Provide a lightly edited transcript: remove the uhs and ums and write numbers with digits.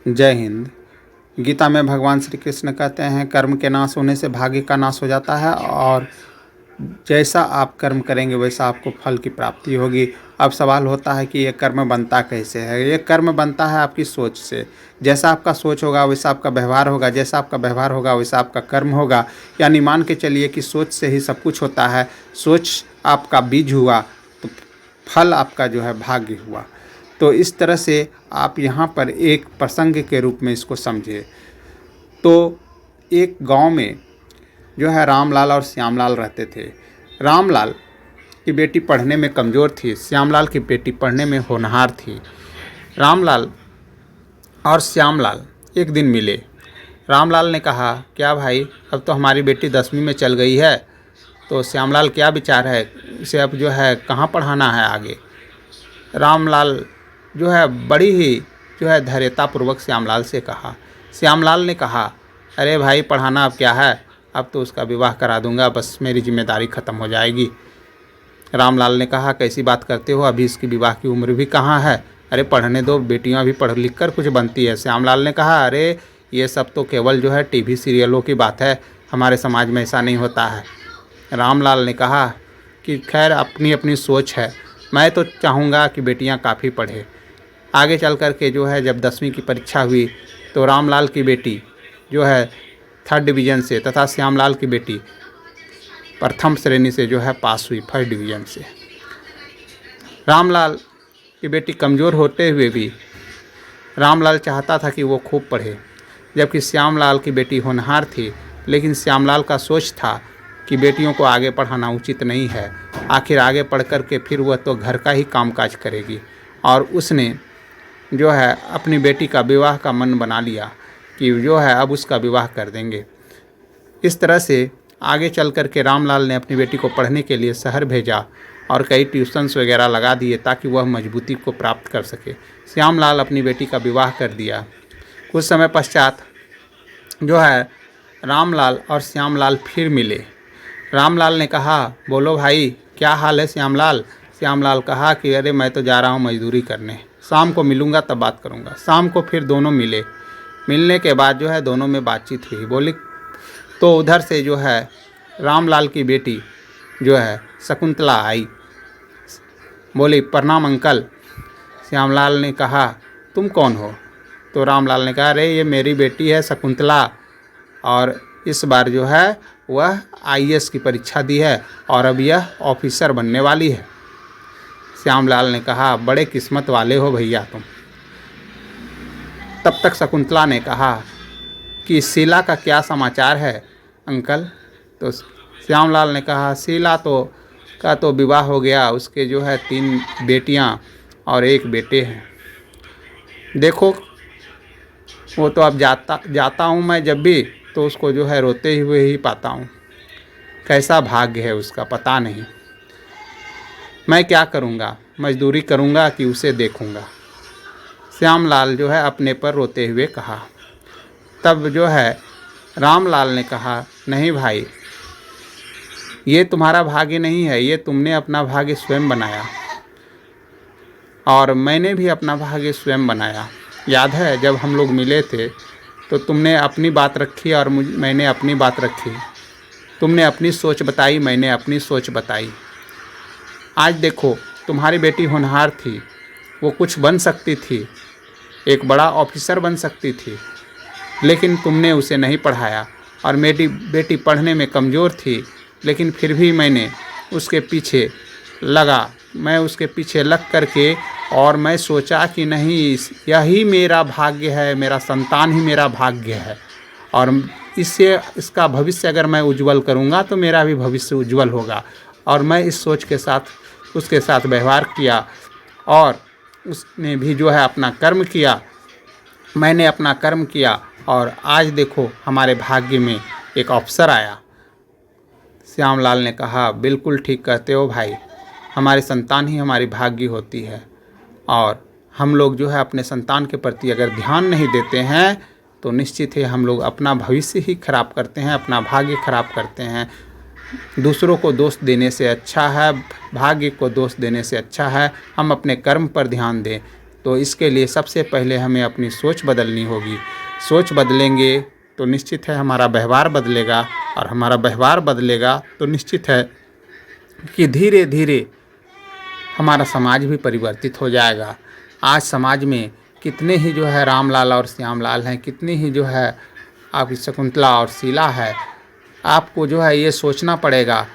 जय हिंद। गीता में भगवान श्री कृष्ण कहते हैं कर्म के नाश होने से भाग्य का नाश हो जाता है और जैसा आप कर्म करेंगे वैसा आपको फल की प्राप्ति होगी। अब सवाल होता है कि ये कर्म बनता कैसे है। ये कर्म बनता है आपकी सोच से। जैसा आपका सोच होगा वैसा आपका व्यवहार होगा, जैसा आपका व्यवहार होगा वैसा आपका कर्म होगा। यानी मान के चलिए कि सोच से ही सब कुछ होता है। सोच आपका बीज हुआ तो फल आपका जो है भाग्य हुआ। तो इस तरह से आप यहाँ पर एक प्रसंग के रूप में इसको समझिए। तो एक गांव में जो है रामलाल और श्यामलाल रहते थे। रामलाल की बेटी पढ़ने में कमज़ोर थी, श्यामलाल की बेटी पढ़ने में होनहार थी। रामलाल और श्यामलाल एक दिन मिले। रामलाल ने कहा, क्या भाई, अब तो हमारी बेटी 10वीं में चल गई है, तो श्यामलाल क्या विचार है, इसे अब जो है कहाँ पढ़ाना है आगे। रामलाल जो है बड़ी ही जो है धैर्यतापूर्वक श्यामलाल से कहा। श्यामलाल ने कहा, अरे भाई, पढ़ाना अब क्या है, अब तो उसका विवाह करा दूंगा, बस मेरी जिम्मेदारी ख़त्म हो जाएगी। रामलाल ने कहा, कैसी बात करते हो, अभी इसकी विवाह की उम्र भी कहाँ है, अरे पढ़ने दो, बेटियां भी पढ़ लिख कर कुछ बनती है। श्यामलाल ने कहा, अरे ये सब तो केवल जो है टीवी सीरियलों की बात है, हमारे समाज में ऐसा नहीं होता है। रामलाल ने कहा कि खैर अपनी अपनी सोच है, मैं तो चाहूँगा कि बेटियाँ काफ़ी पढ़े। आगे चल कर के जो है जब 10वीं की परीक्षा हुई तो रामलाल की बेटी जो है 3rd डिवीज़न से तथा श्यामलाल की बेटी प्रथम श्रेणी से जो है पास हुई 1st डिवीज़न से। रामलाल की बेटी कमज़ोर होते हुए भी रामलाल चाहता था कि वो खूब पढ़े, जबकि श्यामलाल की बेटी होनहार थी। लेकिन श्यामलाल का सोच था कि बेटियों को आगे पढ़ाना उचित नहीं है, आखिर आगे पढ़ कर के फिर वह तो घर का ही कामकाज करेगी। और उसने जो है अपनी बेटी का विवाह का मन बना लिया कि जो है अब उसका विवाह कर देंगे। इस तरह से आगे चल कर के रामलाल ने अपनी बेटी को पढ़ने के लिए शहर भेजा और कई ट्यूशन्स वगैरह लगा दिए ताकि वह मजबूती को प्राप्त कर सके। श्यामलाल अपनी बेटी का विवाह कर दिया। कुछ समय पश्चात जो है रामलाल और श्यामलाल फिर मिले। रामलाल ने कहा, बोलो भाई, क्या हाल है श्यामलाल। श्यामलाल कहा कि अरे मैं तो जा रहा हूँ मजदूरी करने, शाम को मिलूँगा तब बात करूँगा। शाम को फिर दोनों मिले। मिलने के बाद जो है दोनों में बातचीत हुई। बोली तो उधर से जो है रामलाल की बेटी जो है शकुंतला आई। बोली, प्रणाम अंकल। श्यामलाल ने कहा, तुम कौन हो। तो रामलाल ने कहा, अरे ये मेरी बेटी है शकुंतला, और इस बार जो है वह IAS की परीक्षा दी है और अब यह ऑफिसर बनने वाली है। श्यामलाल ने कहा, बड़े किस्मत वाले हो भैया तुम। तब तक शकुंतला ने कहा कि शीला का क्या समाचार है अंकल। तो श्यामलाल ने कहा, शीला का तो विवाह हो गया, उसके जो है 3 बेटियां और 1 बेटे हैं। देखो वो तो अब जाता हूँ मैं जब भी, तो उसको जो है रोते हुए ही पाता हूँ। कैसा भाग्य है उसका पता नहीं। मैं क्या करूँगा, मजदूरी करूँगा कि उसे देखूँगा। श्यामलाल जो है अपने पर रोते हुए कहा। तब जो है रामलाल ने कहा, नहीं भाई, ये तुम्हारा भाग्य नहीं है, ये तुमने अपना भाग्य स्वयं बनाया और मैंने भी अपना भाग्य स्वयं बनाया। याद है जब हम लोग मिले थे तो तुमने अपनी बात रखी और मैंने अपनी बात रखी। तुमने अपनी सोच बताई, मैंने अपनी सोच बताई। आज देखो, तुम्हारी बेटी होनहार थी, वो कुछ बन सकती थी, एक बड़ा ऑफिसर बन सकती थी, लेकिन तुमने उसे नहीं पढ़ाया। और मेरी बेटी पढ़ने में कमज़ोर थी, लेकिन फिर भी मैंने उसके पीछे लगा। मैं उसके पीछे लग करके और मैं सोचा कि नहीं, यही मेरा भाग्य है, मेरा संतान ही मेरा भाग्य है, और इसका भविष्य अगर मैं उज्जवल करूँगा तो मेरा भी भविष्य उज्जवल होगा। और मैं इस सोच के साथ उसके साथ व्यवहार किया और उसने भी जो है अपना कर्म किया, मैंने अपना कर्म किया, और आज देखो हमारे भाग्य में एक अवसर आया। श्यामलाल ने कहा, बिल्कुल ठीक कहते हो भाई, हमारी संतान ही हमारी भाग्य होती है, और हम लोग जो है अपने संतान के प्रति अगर ध्यान नहीं देते हैं तो निश्चित ही हम लोग अपना भविष्य ही खराब करते हैं, अपना भाग्य खराब करते हैं। दूसरों को दोष देने से अच्छा है, भाग्य को दोष देने से अच्छा है हम अपने कर्म पर ध्यान दें। तो इसके लिए सबसे पहले हमें अपनी सोच बदलनी होगी। सोच बदलेंगे तो निश्चित है हमारा व्यवहार बदलेगा, और हमारा व्यवहार बदलेगा तो निश्चित है कि धीरे धीरे हमारा समाज भी परिवर्तित हो जाएगा। आज समाज में कितने ही जो है रामलाल और श्यामलाल हैं, कितनी ही जो है आपकी शकुंतला और शीला है। आपको जो है ये सोचना पड़ेगा